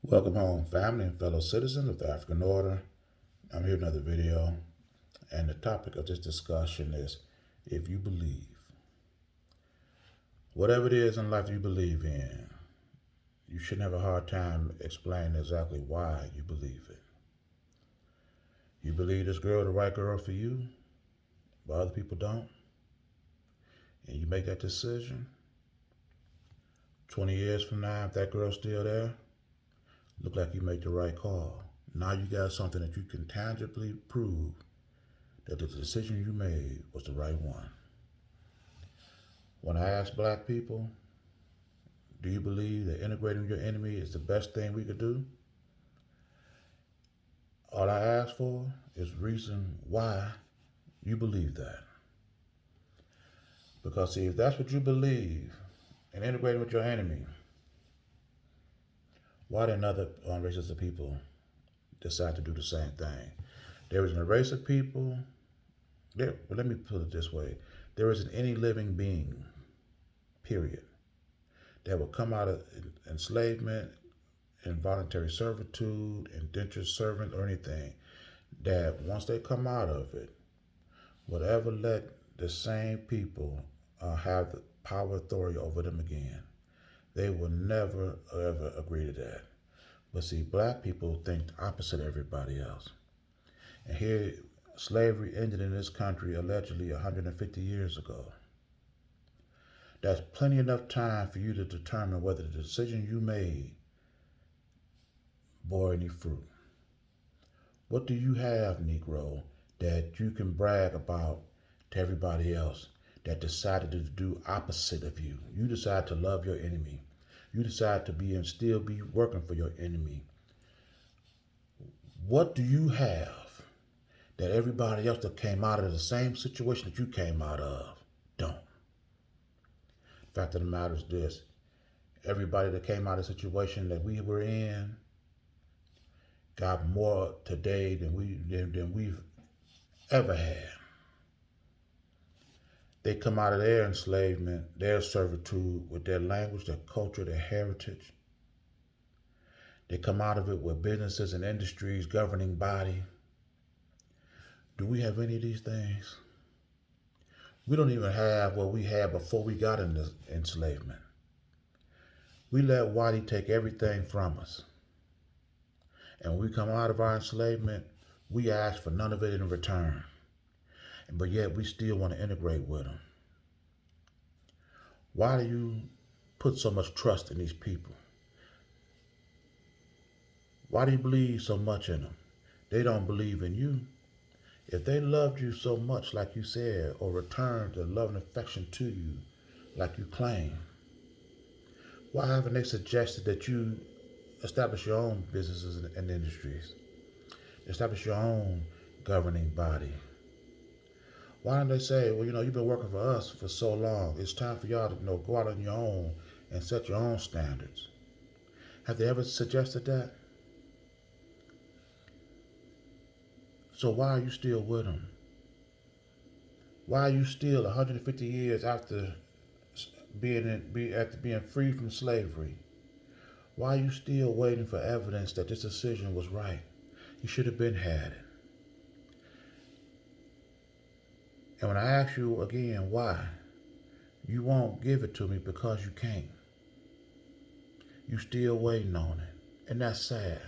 Welcome home, family and fellow citizens of the African Order. I'm here with another video, and the topic of this discussion is if you believe. Whatever it is in life you believe in, you shouldn't have a hard time explaining exactly why you believe it. You believe this girl the right girl for you, but other people don't, and you make that decision. 20 years from now, if that girl's still there, look like you made the right call. Now you got something that you can tangibly prove that the decision you made was the right one. When I ask black people, do you believe that integrating your enemy is the best thing we could do? All I ask for is reason why you believe that. Because see, if that's what you believe, and integrating with your enemy, why didn't other races of people decide to do the same thing? There isn't a race of people, let me put it this way, there isn't any living being, period, that will come out of enslavement, involuntary servitude, indentured servant, or anything, that once they come out of it, would ever let the same people have the power authority over them again. They will never ever agree to that. But see, black people think the opposite of everybody else. And here, slavery ended in this country allegedly 150 years ago. That's plenty enough time for you to determine whether the decision you made bore any fruit. What do you have, Negro, that you can brag about to everybody else that decided to do opposite of you? You decide to love your enemy. You decide to be and still be working for your enemy. What do you have that everybody else that came out of the same situation that you came out of don't? The fact of the matter is this: everybody that came out of the situation that we were in got more today than we've ever had. They come out of their enslavement, their servitude, with their language, their culture, their heritage. They come out of it with businesses and industries, governing body. Do we have any of these things? We don't even have what we had before we got into enslavement. We let Whitey take everything from us. And when we come out of our enslavement, we ask for none of it in return. But yet we still want to integrate with them. Why do you put so much trust in these people? Why do you believe so much in them? They don't believe in you. If they loved you so much, like you said, or returned the love and affection to you, like you claim, why haven't they suggested that you establish your own businesses and industries? Establish your own governing body? Why don't they say, well, you've been working for us for so long. It's time for y'all to go out on your own and set your own standards. Have they ever suggested that? So why are you still with them? Why are you still 150 years after being free from slavery? Why are you still waiting for evidence that this decision was right? You should have been had it. And when I ask you again why, you won't give it to me because you can't. You still waiting on it. And that's sad.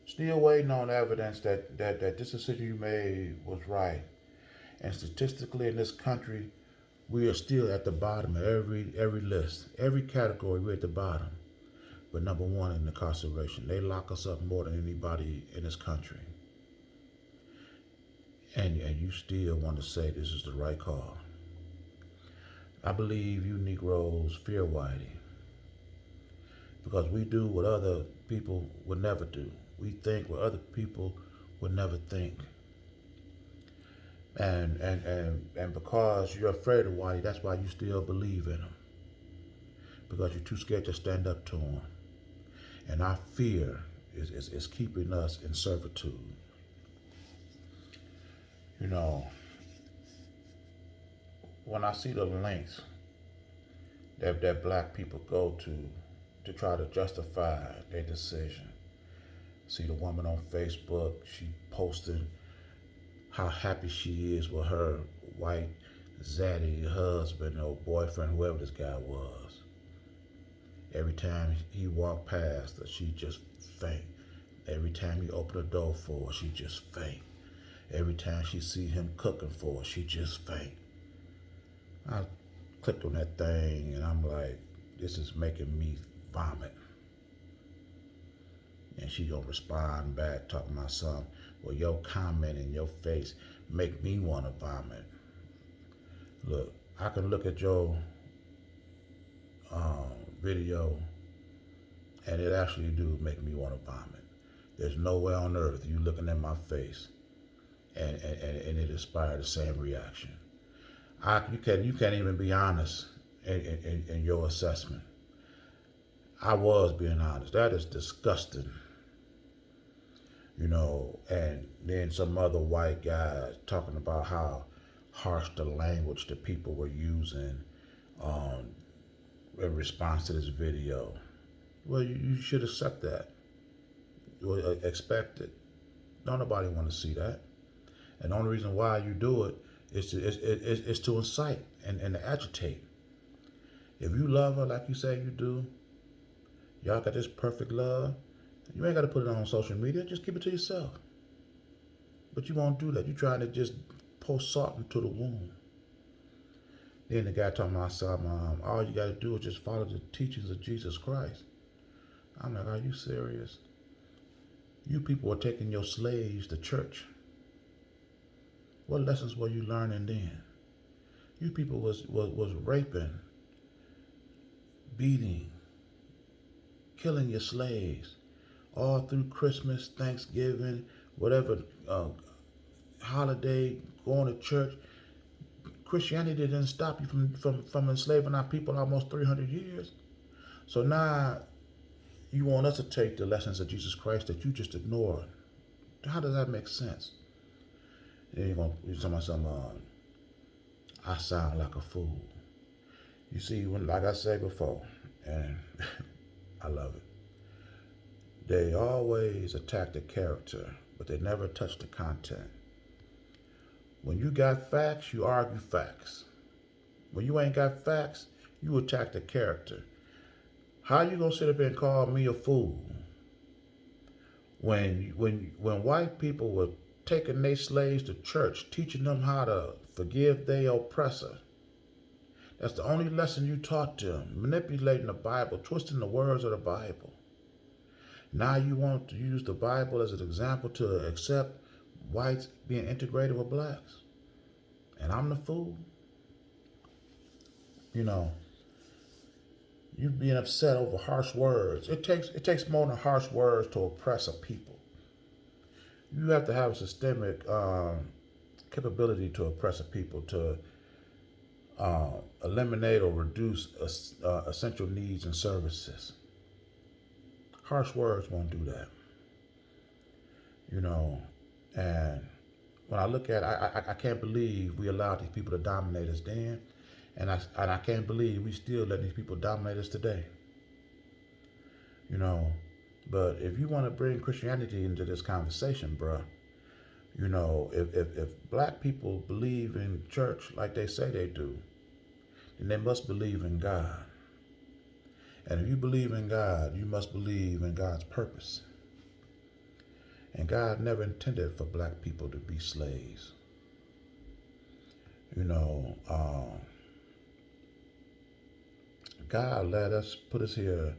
Still waiting on evidence that this decision you made was right. And statistically in this country, we are still at the bottom of every list. Every category, we're at the bottom. But number one in incarceration. They lock us up more than anybody in this country. And you still want to say this is the right call. I believe you Negroes fear Whitey because we do what other people would never do. We think what other people would never think. And because you're afraid of Whitey, that's why you still believe in him. Because you're too scared to stand up to him. And our fear is keeping us in servitude. When I see the lengths that black people go to to try to justify their decision. See the woman on Facebook, she posting how happy she is with her white zaddy husband or boyfriend, whoever this guy was. Every time he walked past her, she just faint. Every time he opened the door for her, she just faint. Every time she see him cooking for her, she just faint. I clicked on that thing and I'm like, this is making me vomit. And she gonna respond back talking about something. Well, your comment in your face make me want to vomit. Look, I can look at your video and it actually do make me want to vomit. There's no way on earth you looking at my face and it inspired the same reaction. You can't even be honest in your assessment. I was being honest. That is disgusting. And then some other white guy talking about how harsh the language that people were using in response to this video. Well, you should accept that. Well, expect it. Don't nobody want to see that. And the only reason why you do it is to incite and to agitate. If you love her like you say you do, y'all got this perfect love, you ain't got to put it on social media. Just keep it to yourself. But you won't do that. You're trying to just pour salt into the wound. Then the guy talking about all you got to do is just follow the teachings of Jesus Christ. I'm like, are you serious? You people are taking your slaves to church. What lessons were you learning then? You people was raping, beating, killing your slaves all through Christmas, Thanksgiving, whatever holiday, going to church. Christianity didn't stop you from enslaving our people almost 300 years. So now you want us to take the lessons of Jesus Christ that you just ignored. How does that make sense? Then you're talking about I sound like a fool. You see, like I said before, and I love it, they always attack the character, but they never touch the content. When you got facts, you argue facts. When you ain't got facts, you attack the character. How you gonna sit up and call me a fool when white people were taking their slaves to church, teaching them how to forgive their oppressor? That's the only lesson you taught them, manipulating the Bible, twisting the words of the Bible. Now you want to use the Bible as an example to accept whites being integrated with blacks. And I'm the fool? You being upset over harsh words. It takes more than harsh words to oppress a people. You have to have a systemic capability to oppress a people, to eliminate or reduce essential needs and services. Harsh words won't do that. And when I look at it, I can't believe we allowed these people to dominate us then. And I can't believe we still let these people dominate us today. But if you want to bring Christianity into this conversation, bruh, if black people believe in church like they say they do, then they must believe in God. And if you believe in God, you must believe in God's purpose. And God never intended for black people to be slaves. God put us here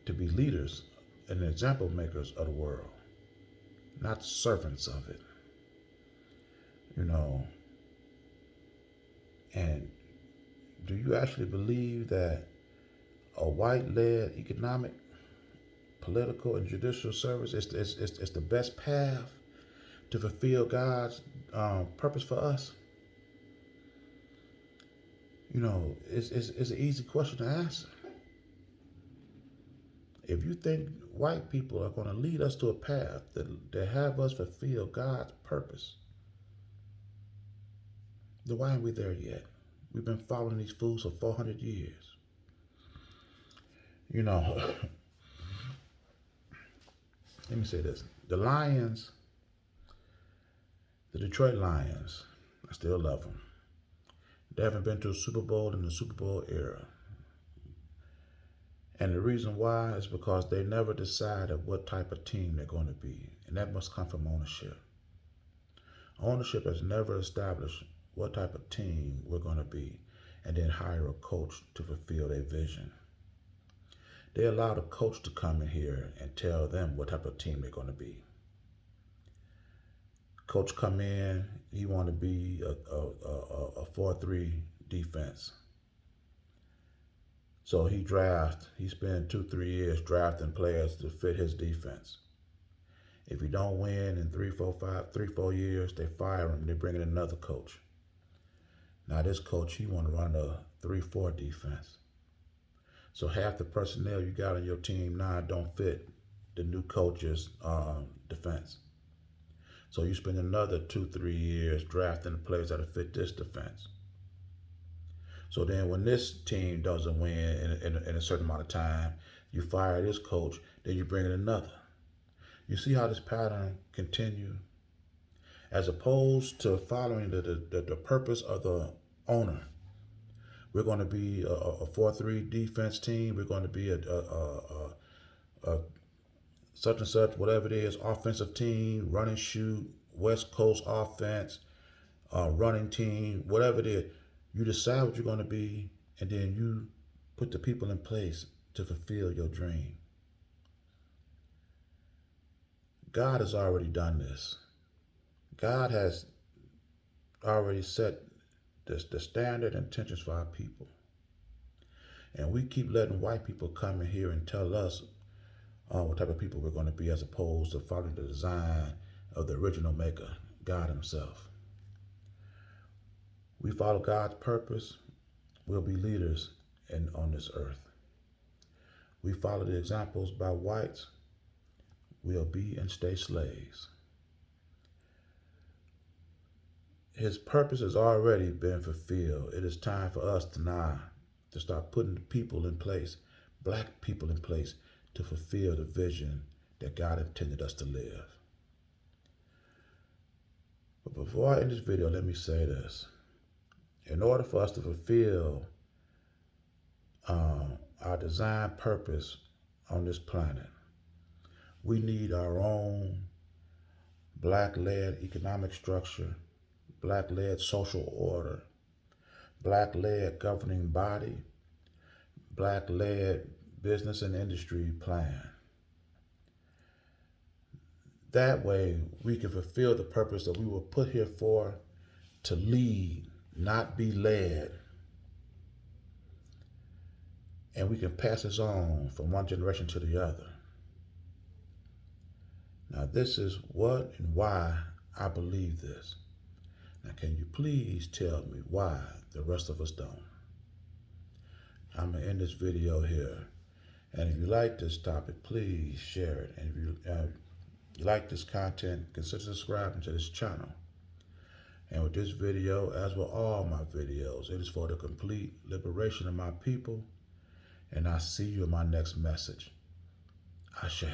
to be leaders and example makers of the world, not servants of it. And do you actually believe that a white-led economic, political, and judicial service is the best path to fulfill God's purpose for us? It's an easy question to answer. If you think white people are going to lead us to a path that have us fulfill God's purpose, then why aren't we there yet? We've been following these fools for 400 years. You know, let me say this. The Lions, the Detroit Lions, I still love them. They haven't been to a Super Bowl in the Super Bowl era. And the reason why is because they never decided what type of team they're going to be. And that must come from ownership. Ownership has never established what type of team we're going to be and then hire a coach to fulfill their vision. They allow the coach to come in here and tell them what type of team they're going to be. Coach come in, he want to be a 4-3 defense. So he spent 2-3 years drafting players to fit his defense. If you don't win in 3-4 years, they fire him. They bring in another coach. Now this coach, he want to run a 3-4 defense. So half the personnel you got on your team now don't fit the new coach's defense. So you spend another 2-3 years drafting the players that fit this defense. So then when this team doesn't win in a certain amount of time, you fire this coach, then you bring in another. You see how this pattern continue? As opposed to following the purpose of the owner. We're going to be a 4-3 defense team. We're going to be a such and such, whatever it is, offensive team, run and shoot, West Coast offense, running team, whatever it is. You decide what you're going to be, and then you put the people in place to fulfill your dream. God has already done this. God has already set the standard intentions for our people. And we keep letting white people come in here and tell us what type of people we're going to be, as opposed to following the design of the original maker, God himself. We follow God's purpose, we'll be leaders on this earth. We follow the examples by whites, we'll be and stay slaves. His purpose has already been fulfilled. It is time for us to start putting people in place, black people in place, to fulfill the vision that God intended us to live. But before I end this video, let me say this. In order for us to fulfill our design purpose on this planet, we need our own black-led economic structure, black-led social order, black-led governing body, black-led business and industry plan. That way, we can fulfill the purpose that we were put here for, to lead, not be led. And we can pass this on from one generation to the other. Now, this is what and why I believe this. Now, can you please tell me why the rest of us don't? I'm going to end this video here. And if you like this topic, please share it. And if you like this content, consider subscribing to this channel. And with this video, as with all my videos, it is for the complete liberation of my people. And I'll see you in my next message. Ashe.